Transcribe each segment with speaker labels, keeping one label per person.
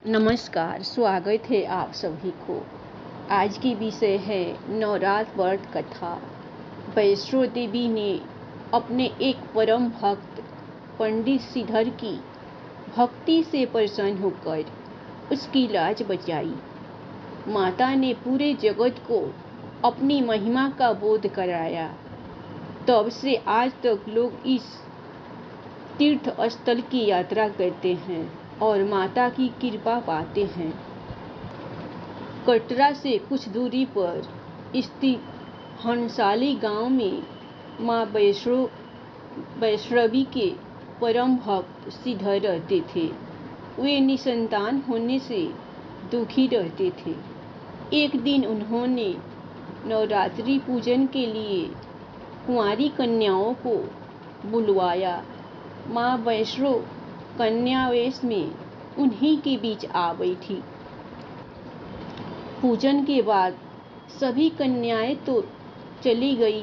Speaker 1: नमस्कार, स्वागत है आप सभी को। आज की विषय है नवरात्र व्रत कथा। वैष्णो देवी ने अपने एक परम भक्त पंडित श्रीधर की भक्ति से प्रसन्न होकर उसकी लाज बचाई। माता ने पूरे जगत को अपनी महिमा का बोध कराया। तब से आज तक लोग इस तीर्थ स्थल की यात्रा करते हैं और माता की कृपा पाते हैं। कटरा से कुछ दूरी पर स्थित हंसाली गांव में मां वैष्णवी के परम भक्त श्रीधर रहते थे। वे निसंतान होने से दुखी रहते थे। एक दिन उन्होंने नवरात्रि पूजन के लिए कुंवारी कन्याओं को बुलवाया। मां वैष्णो कन्या वेश में उन्हीं के बीच आ बैठी। पूजन के बाद सभी कन्याएं तो चली गई,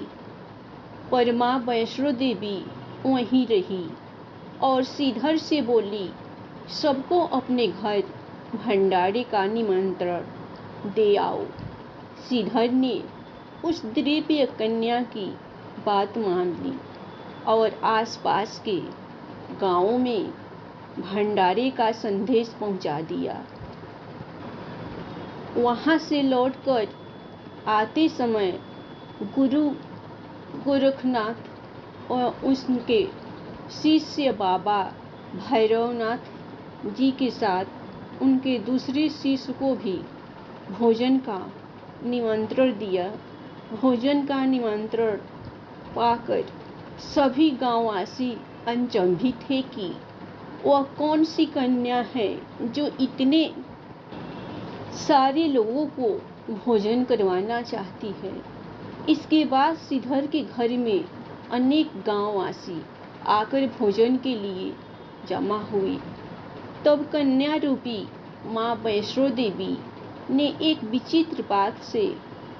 Speaker 1: पर मां वैष्णो देवी वहीं रही और श्रीधर से बोली, सबको अपने घर भंडारे का निमंत्रण दे आओ। श्रीधर ने उस दिव्य कन्या की बात मान ली और आसपास के गांवों में भंडारे का संदेश पहुंचा दिया। वहां से लौटकर आते समय गुरु गोरखनाथ और उनके शिष्य बाबा भैरवनाथ जी के साथ उनके दूसरे शिष्य को भी भोजन का निमंत्रण दिया। भोजन का निमंत्रण पाकर सभी गांववासी अचंभित थे कि वह कौन सी कन्या है जो इतने सारे लोगों को भोजन करवाना चाहती है। इसके बाद श्रीधर के घर में अनेक गांववासी आकर भोजन के लिए जमा हुए। तब कन्या रूपी मां वैष्णो देवी ने एक विचित्र बात से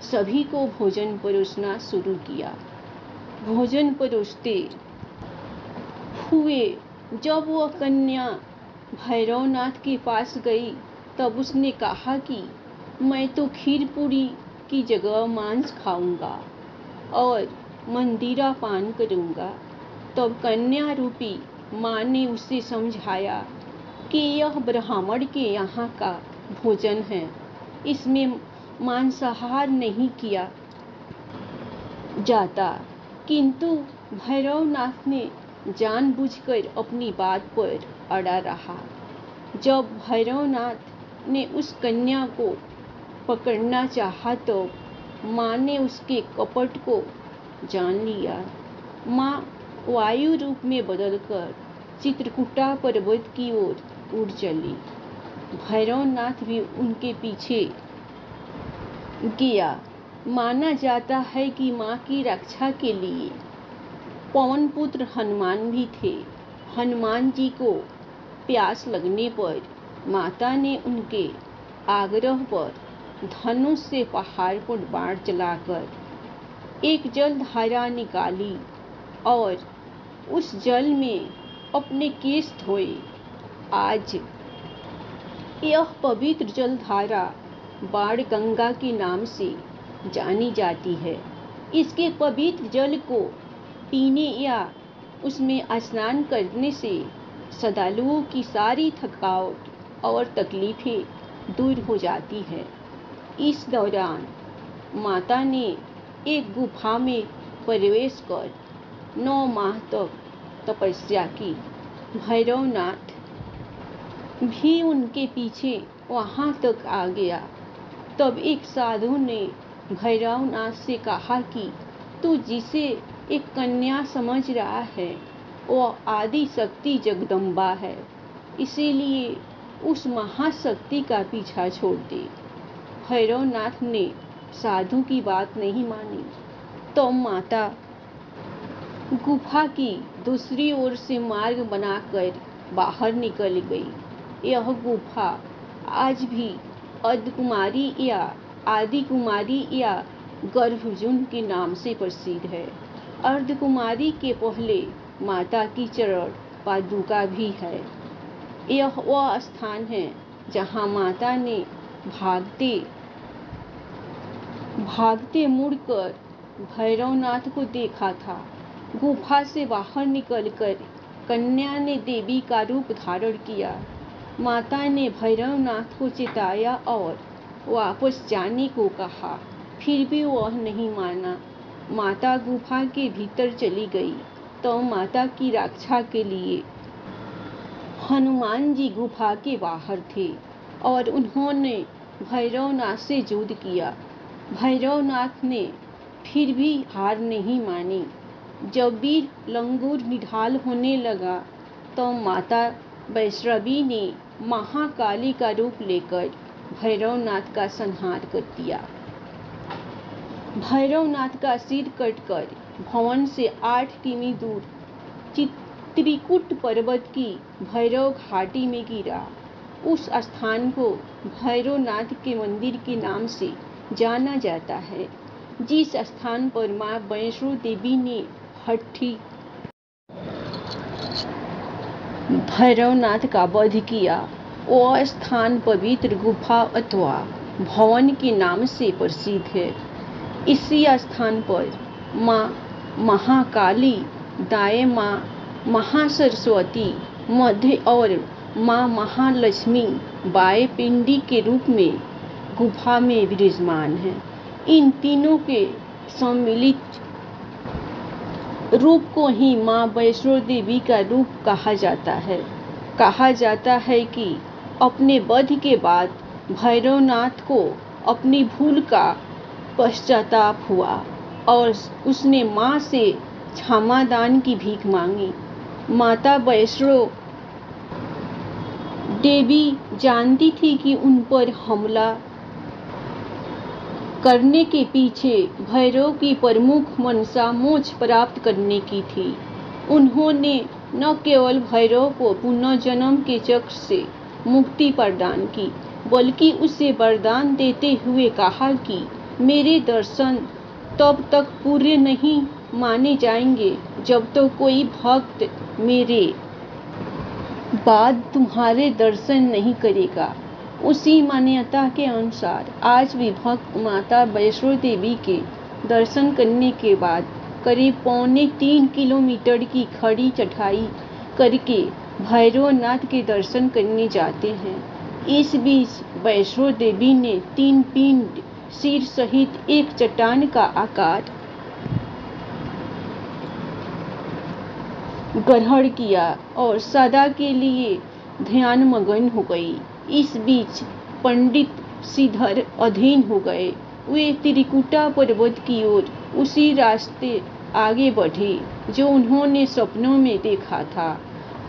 Speaker 1: सभी को भोजन परोसना शुरू किया। भोजन परोसते हुए जब वह कन्या भैरवनाथ के पास गई, तब उसने कहा कि मैं तो खीर पूरी की जगह मांस खाऊंगा और मंदिरा पान करूंगा। तब कन्या रूपी मां ने उसे समझाया कि यह ब्राह्मण के यहाँ का भोजन है, इसमें मांसाहार नहीं किया जाता। किंतु भैरवनाथ ने जानबूझकर अपनी बात पर अड़ा रहा। जब भैरवनाथ ने उस कन्या को पकड़ना चाहा तो मां ने उसके कपट को जान लिया। मां वायु रूप में बदलकर चित्रकूटा पर्वत की ओर उड़ चली। भैरवनाथ भी उनके पीछे गया। माना जाता है कि मां की रक्षा के लिए पवन पुत्र हनुमान भी थे। हनुमान जी को प्यास लगने पर माता ने उनके आग्रह पर धनुष से पहाड़ पर बाण चलाकर एक जल धारा निकाली और उस जल में अपने केश धोए। आज यह पवित्र जल धारा बाण गंगा के नाम से जानी जाती है। इसके पवित्र जल को पीने या उसमें स्नान करने से श्रद्धालुओं की सारी थकावट और तकलीफें दूर हो जाती है। इस दौरान माता ने एक गुफा में प्रवेश कर 9 माह तक तपस्या की। भैरवनाथ भी उनके पीछे वहां तक आ गया। तब एक साधु ने भैरवनाथ से कहा कि तू जिसे एक कन्या समझ रहा है, वह आदि शक्ति जगदम्बा है, इसीलिए उस महाशक्ति का पीछा छोड़ दे। भैरवनाथ ने साधु की बात नहीं मानी तो माता गुफा की दूसरी ओर से मार्ग बनाकर बाहर निकल गई। यह गुफा आज भी अर्धकुमारी या आदि कुमारी या गर्भजून के नाम से प्रसिद्ध है। अर्धकुमारी के पहले माता की चरण पादुका भी है। यह वह स्थान है जहां माता ने भागते भागते मुड़कर भैरवनाथ को देखा था। गुफा से बाहर निकलकर कन्या ने देवी का रूप धारण किया। माता ने भैरवनाथ को चिताया और वापस जाने को कहा, फिर भी वह नहीं माना। माता गुफा के भीतर चली गई तो माता की रक्षा के लिए हनुमान जी गुफा के बाहर थे और उन्होंने भैरवनाथ से युद्ध किया। भैरवनाथ ने फिर भी हार नहीं मानी। जब वीर लंगूर निढाल होने लगा तो माता वैष्णवी ने महाकाली का रूप लेकर भैरवनाथ का संहार कर दिया। भैरवनाथ का सिर कटकर भवन से 8 किमी दूर त्रिकुट पर्वत की भैरव घाटी में गिरा। उस स्थान को भैरवनाथ के मंदिर के नाम से जाना जाता है, जिस स्थान पर मां वैष्णो देवी ने हठी भैरवनाथ का वध किया। वह स्थान पवित्र गुफा अथवा भवन के नाम से प्रसिद्ध है। इसी स्थान पर मां महाकाली, दाएं मां महासरस्वती, मध्य और मां महालक्ष्मी बाएं पिंडी के रूप में गुफा में विराजमान है। इन तीनों के सम्मिलित रूप को ही मां वैष्णो देवी का रूप कहा जाता है। कहा जाता है कि अपने वध के बाद भैरवनाथ को अपनी भूल का पश्चाताप हुआ और उसने मां से क्षमादान की भीख मांगी। माता वैष्णो देवी जानती थी कि उन पर हमला करने के पीछे भैरव की प्रमुख मंशा मोक्ष प्राप्त करने की थी। उन्होंने न केवल भैरव को पुनर्जन्म के चक्र से मुक्ति प्रदान की, बल्कि उसे वरदान देते हुए कहा कि मेरे दर्शन तब तक पूरे नहीं माने जाएंगे जब तक कोई भक्त मेरे बाद तुम्हारे दर्शन नहीं करेगा। उसी मान्यता के अनुसार आज भी भक्त माता वैष्णो देवी के दर्शन करने के बाद करीब 3.25 किलोमीटर की खड़ी चढ़ाई करके भैरवनाथ के दर्शन करने जाते हैं। इस बीच वैष्णो देवी ने 3 पिंड सिर सहित एक चट्टान का आकार ग्रहण किया और सदा के लिए ध्यानमग्न हो गई। इस बीच पंडित श्रीधर अधीन हो गए। वे त्रिकुटा पर्वत की ओर उसी रास्ते आगे बढ़े जो उन्होंने सपनों में देखा था।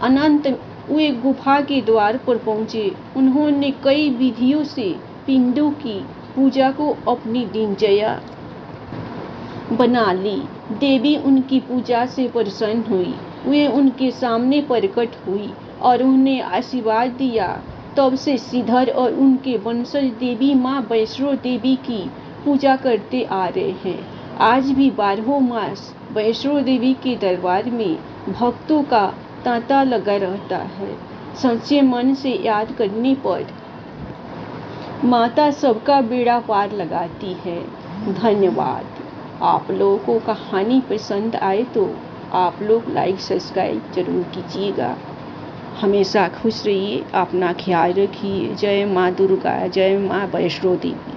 Speaker 1: अनंत वे गुफा के द्वार पर पहुंचे। उन्होंने कई विधियों से पिंडों की पूजा को अपनी दिनचर्या बना ली। देवी उनकी पूजा से प्रसन्न हुई। वे उनके सामने प्रकट हुई और उन्हें आशीर्वाद दिया। तब से श्रीधर और उनके वंशज देवी मां वैष्णो देवी की पूजा करते आ रहे हैं। आज भी 12 मास वैष्णो देवी के दरबार में भक्तों का तांता लगा रहता है। सच्चे मन से याद करने पर माता सबका बेड़ा पार लगाती है। धन्यवाद। आप लोगों को कहानी पसंद आए तो आप लोग लाइक सब्सक्राइब जरूर कीजिएगा। हमेशा खुश रहिए, अपना ख्याल रखिए। जय माँ दुर्गा, जय माँ वैष्णो देवी।